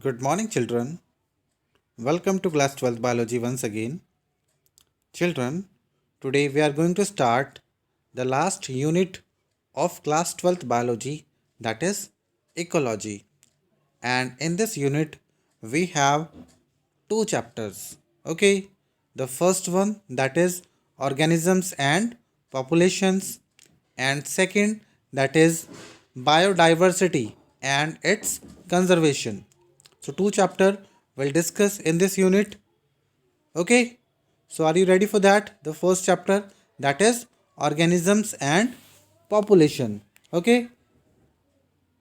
Good morning, children. Welcome to class 12th biology once again. Children, today we are going to start the last unit of class 12th biology, that is ecology. And in this unit, we have two chapters. Okay, the first one, that is organisms and populations, and second, that is biodiversity and its conservation. So two chapter will discuss in this unit. Okay, so are you ready for that? The first chapter, that is organisms and population. Okay,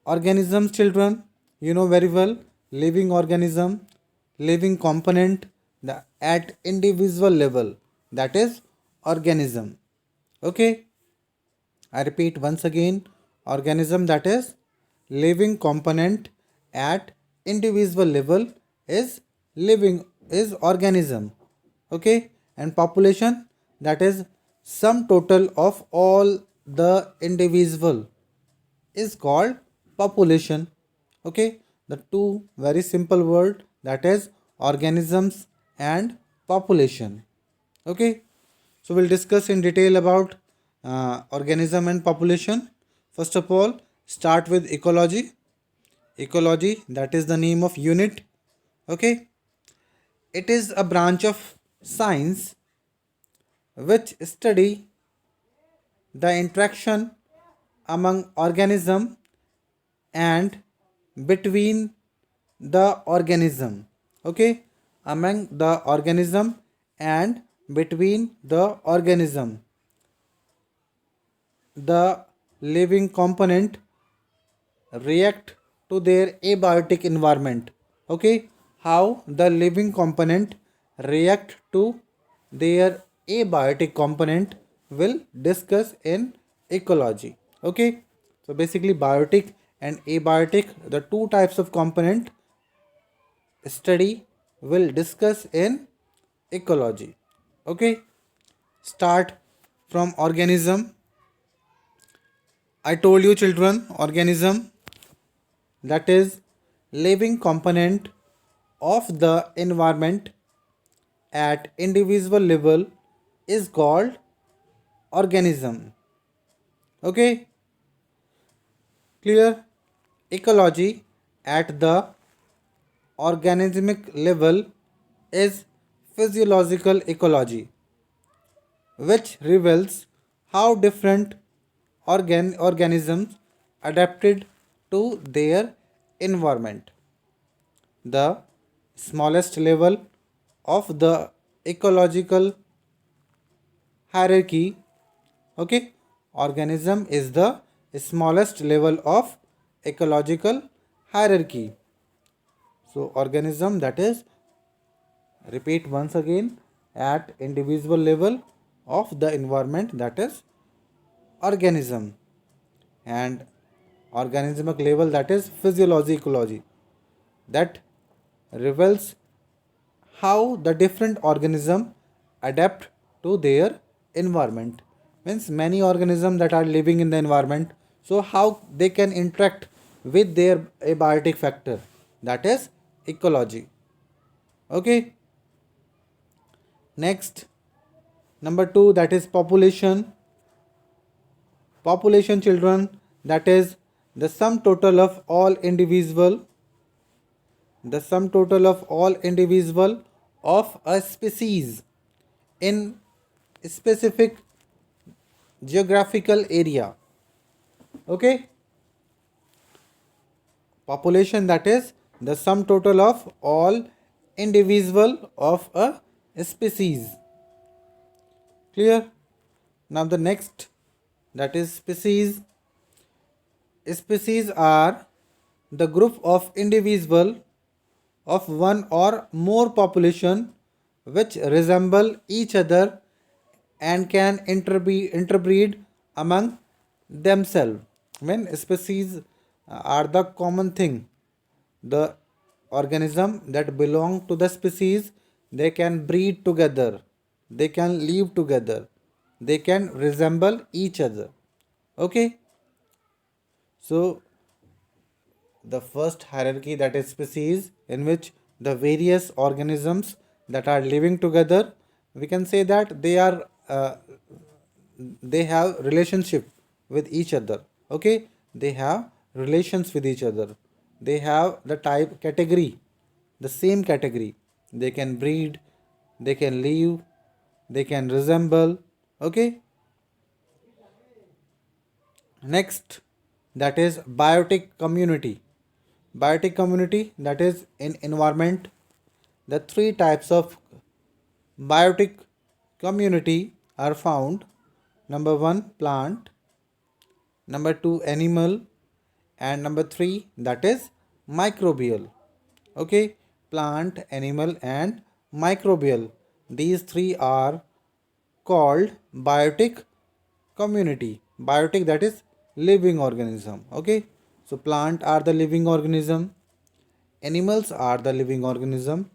organisms, children, you know very well, living organism, living component, at individual level, that is organism. Okay, I repeat once again, organism, that is living component at individual level, is living is organism. Okay, and population, that is sum total of all the individual, is called population. Okay, the two very simple word, that is organisms and population. Okay, so we'll discuss in detail about organism and population. First of all, start with ecology. Ecology, that is the name of unit. Okay, it is a branch of science which study the interaction among organism and between the organism. Okay, among the organism and between the organism, the living component react to their abiotic environment. Okay, how the living component react to their abiotic component will discuss in ecology. Okay, so basically biotic and abiotic, the two types of component study will discuss in ecology. Okay, start from organism. I told you, children, organism, that is living component of the environment at individual level, is called organism. Okay, clear? Ecology at the organismic level is physiological ecology, which reveals how different organisms adapted to their environment. The smallest level of the ecological hierarchy, okay, organism is the smallest level of ecological hierarchy. So organism, that is, repeat once again, at individual level of the environment, that is organism, and organismic level, that is physiology ecology, that reveals how the different organism adapt to their environment. Means many organisms that are living in the environment, so how they can interact with their abiotic factor, that is ecology. Okay, next, number 2, that is population. Population, children, that is the sum total of all individual, the sum total of all individual of a species in specific geographical area. Okay, population, that is the sum total of all individual of a species. Clear? Now the next, that is species. Species are the group of individual of one or more population which resemble each other and can interbreed among themselves. When species are the common thing, the organism that belong to the species, they can breed together, they can live together, they can resemble each other. Okay, so the first hierarchy, that is species, in which the various organisms that are living together, we can say that they have relationship with each other. Okay, they have relations with each other. They have the type category, the same category. They can breed, they can live, they can resemble. Okay, next, that is biotic community. Biotic community, that is in environment. The three types of biotic community are found. Number one, plant. Number two, animal. And number three, that is microbial. Okay, plant, animal, and microbial. These three are called biotic community. Biotic, that is living organism. Okay, so plant are the living organism, animals are the living organism,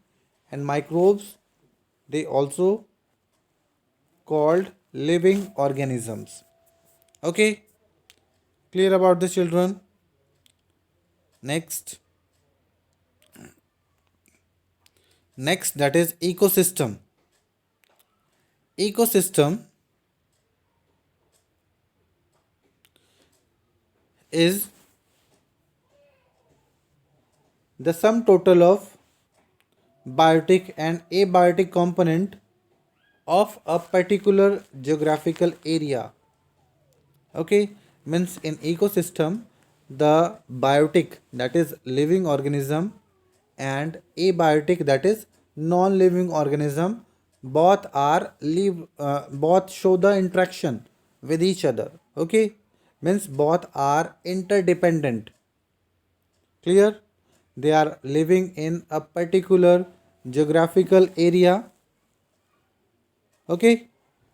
and microbes, they also called living organisms. Okay, clear about the children? Next, that is ecosystem. Ecosystem is the sum total of biotic and abiotic component of a particular geographical area. Okay, means in ecosystem, the biotic, that is living organism, and abiotic, that is non living organism, both show the interaction with each other. Okay, means both are interdependent. Clear? They are living in a particular geographical area. Okay,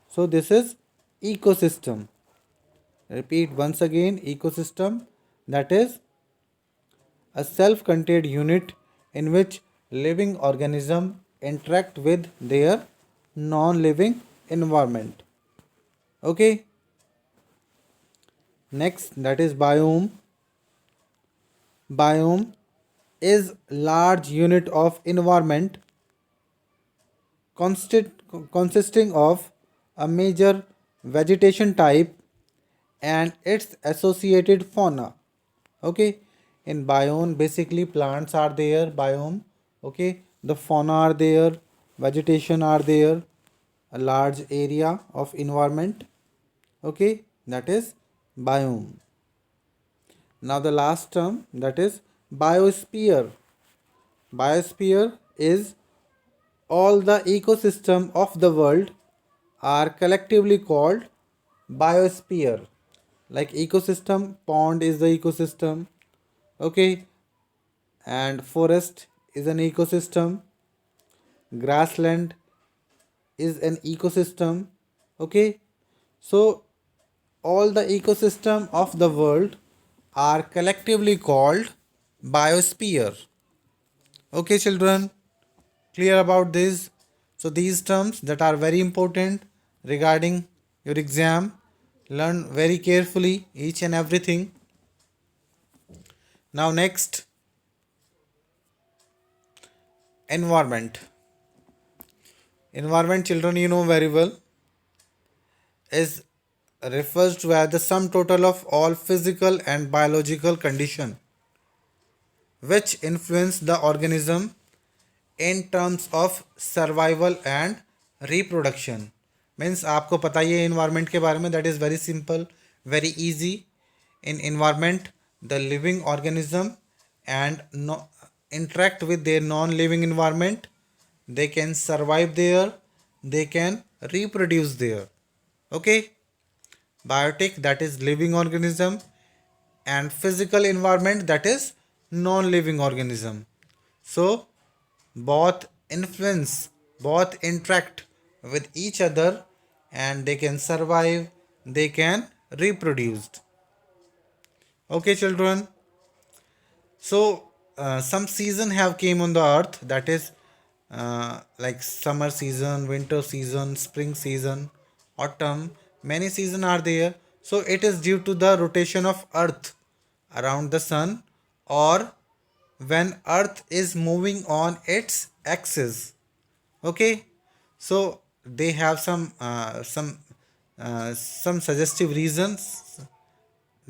so this is ecosystem. Repeat once again, ecosystem, that is a self-contained unit in which living organisms interact with their non-living environment. Okay, next, that is biome. Biome is large unit of environment consisting of a major vegetation type and its associated fauna. Okay, in biome, basically plants are there, biome. Okay, the fauna are there, vegetation are there, a large area of environment. Okay, that is biome. Now the last term, that is biosphere. Biosphere is all the ecosystem of the world are collectively called biosphere. Like ecosystem, pond is the ecosystem. Okay, and forest is an ecosystem, grassland is an ecosystem. Okay, so all the ecosystem of the world are collectively called biosphere. Okay, children, clear about this? So these terms that are very important regarding your exam, learn very carefully each and everything. Now next, environment. Environment, children, you know very well, is refers to as the sum total of all physical and biological condition which influence the organism in terms of survival and reproduction. Means आपको पता ही है environment के बारे में, that is very simple, very easy. In environment, the living organism and interact with their non-living environment. They can survive there, they can reproduce there. Okay, biotic, that is living organism, and physical environment, that is non-living organism. So both influence, both interact with each other, and they can survive, they can reproduce. Okay, children, so some season have came on the earth, that is like summer season, winter season, spring season, autumn, many season are there. So it is due to the rotation of earth around the sun or when earth is moving on its axis. Okay, so they have some suggestive reasons.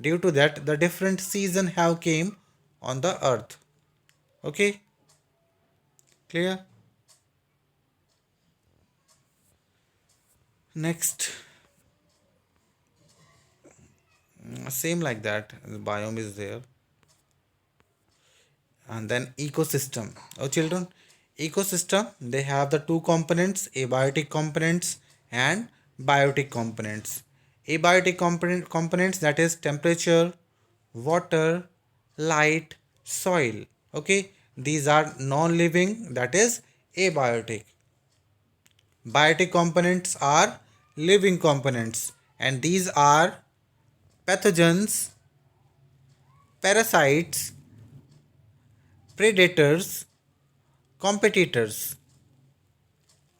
Due to that, the different season have came on the earth. Okay, clear? Next, same like that, the biome is there. And then ecosystem. Oh children, ecosystem, they have the two components, abiotic components and biotic components. Abiotic components, that is temperature, water, light, soil. Okay, these are non-living, that is abiotic. Biotic components are living components, and these are pathogens, parasites, predators, competitors.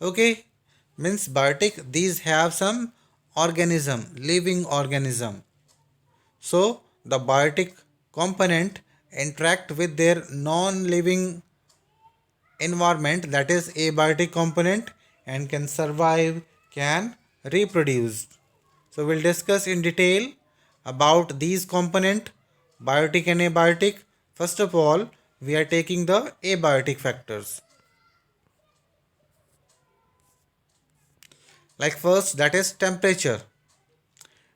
Okay, means biotic, these have some organism, living organism. So the biotic component interact with their non-living environment, that is abiotic component, and can survive, can reproduce. So we'll discuss in detail about these component, biotic and abiotic. First of all, we are taking the abiotic factors. Like first, that is temperature.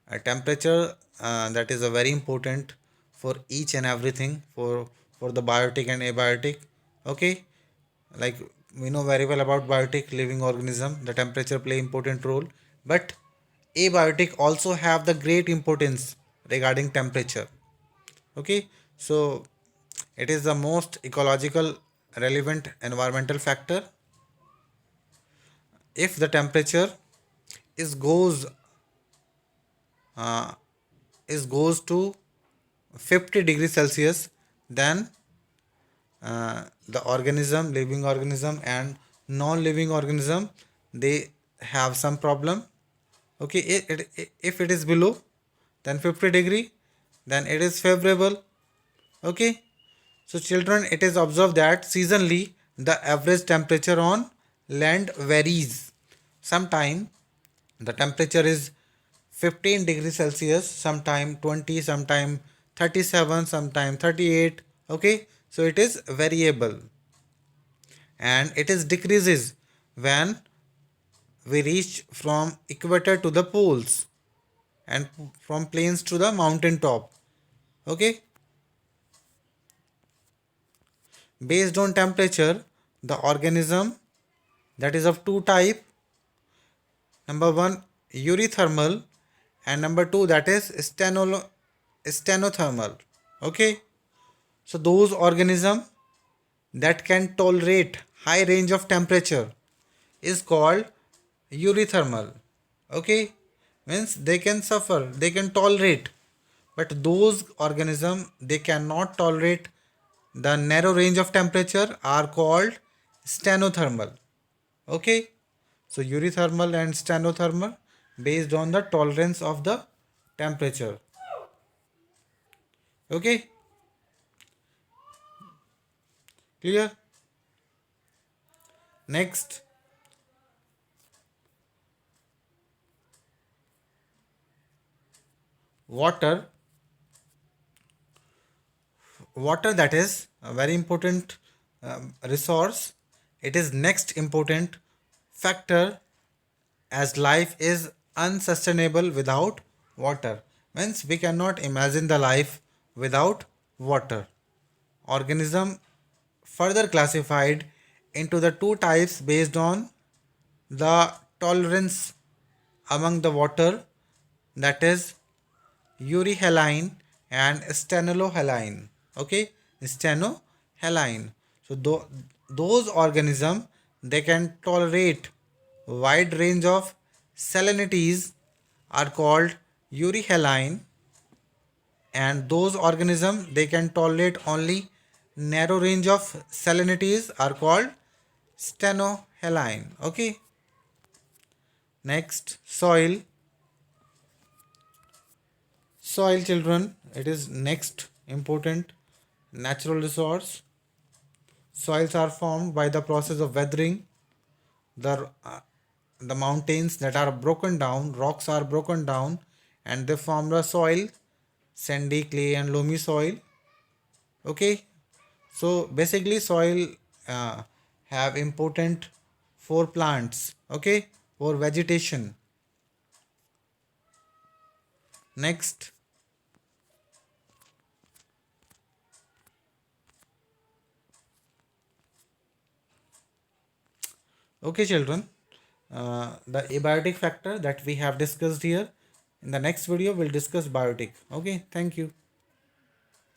A temperature, that is a very important for each and everything, for the biotic and abiotic. Okay, like we know very well about biotic living organism, the temperature play important role, but abiotic also have the great importance regarding temperature. Okay, so it is the most ecological relevant environmental factor. If the temperature is goes uh, is goes to 50 degrees Celsius, then the organism, living organism and non-living organism, they have some problem. Okay, if it is below than 50 degree, then it is favorable. Okay, so children, it is observed that seasonally the average temperature on land varies. Sometime the temperature is 15 degrees Celsius, sometime 20, sometime 37, sometime 38. Okay, so it is variable, and it is decreases when we reach from equator to the poles and from plains to the mountain top. Okay, based on temperature, the organism, that is of two type. Number one, eurythermal, and number two, that is stenothermal. Okay, so those organism that can tolerate high range of temperature is called eurythermal. Okay, means they can suffer, they can tolerate, but those organism they cannot tolerate the narrow range of temperature are called stenothermal. Okay, so eurythermal and stenothermal based on the tolerance of the temperature. Okay, clear? Next, water. Water, that is a very important resource. It is next important factor, as life is unsustainable without water. Means we cannot imagine the life without water. Organism further classified into the two types based on the tolerance among the water, that is euryhaline and stenohaline. Okay, stenohaline. So those organisms, they can tolerate wide range of salinities are called euryhaline, and those organisms they can tolerate only narrow range of salinities are called stenohaline. Okay, next, soil. Soil, children, it is next important natural resource. Soils are formed by the process of weathering. The mountains that are broken down, rocks are broken down, and they form the soil, sandy, clay, and loamy soil. Okay, so basically soil uh, have important for plants. Okay, for vegetation. Next. Okay, children, the abiotic factor that we have discussed here, in the next video we'll discuss biotic. Okay, thank you.